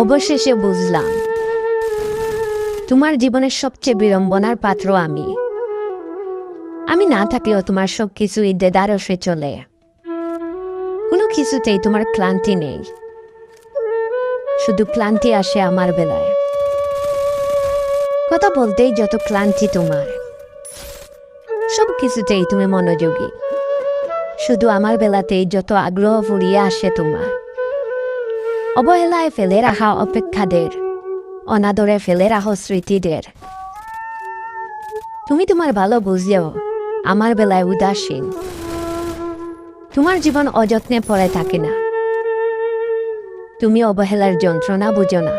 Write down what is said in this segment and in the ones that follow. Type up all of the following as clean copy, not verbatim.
অবশেষে বুঝলাম তোমার জীবনের সবচেয়ে বিড়ম্বনার পাত্র আমি। আমি না থাকলেও তোমার সবকিছু দেদারসে চলে, কোনো কিছুতেই তোমার ক্লান্তি নেই। শুধু ক্লান্তি আসে আমার বেলায়। কথা বলতেই যত ক্লান্তি তোমার, সব কিছুতেই তুমি মনোযোগী। শুধু আমার বেলাতেই যত আগ্রহ ফুরিয়ে আসে তোমার। অবহেলায় ফেলে রাখা অপেক্ষাদের, অনাদরে ফেলে রাখো স্মৃতিদের। তুমি তোমার ভালো বুঝলেও আমার বেলায় উদাসীন। তোমার জীবন অযত্নে পড়ে থাকে না। তুমি অবহেলার যন্ত্রণা বুঝো না।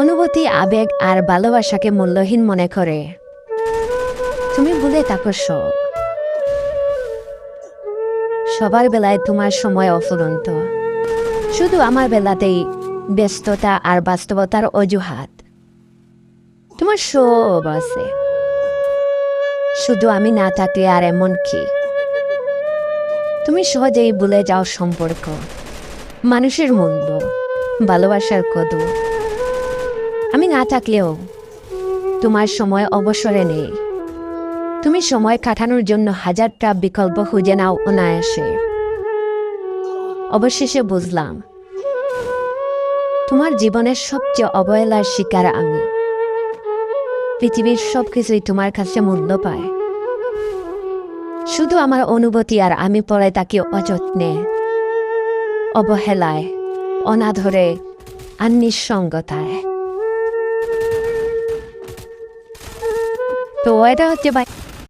অনুভূতি, আবেগ আর ভালোবাসাকে মূল্যহীন মনে করে তুমি ভুলে থাকো সব। সবার বেলায় তোমার সময় অফুরন্ত, শুধু আমার বেলাতেই ব্যস্ততা আর বাস্তবতার অজুহাত। তোমার সব আছে, শুধু আমি না থাকলে আর এমন কি। তুমি সহজেই ভুলে যাও সম্পর্ক, মানুষের মূল্য, ভালোবাসার কদর। আমি না থাকলেও তোমার সময় অবসরে নেই। তুমি সময় কাটানোর জন্য হাজারটা বিকল্প খুঁজে নাও অনায়াসে। অবশেষে বুঝলাম তোমার জীবনের সবচেয়ে অবহেলার শিকার আমি। পৃথিবীর সবকিছুই তোমার কাছে মূল্য পায়, শুধু আমার অনুভূতি আর আমি পড়ে তাকে অযত্নে, অবহেলায়, অনাদরে আর নিঃসঙ্গতায়। তো এটা হচ্ছে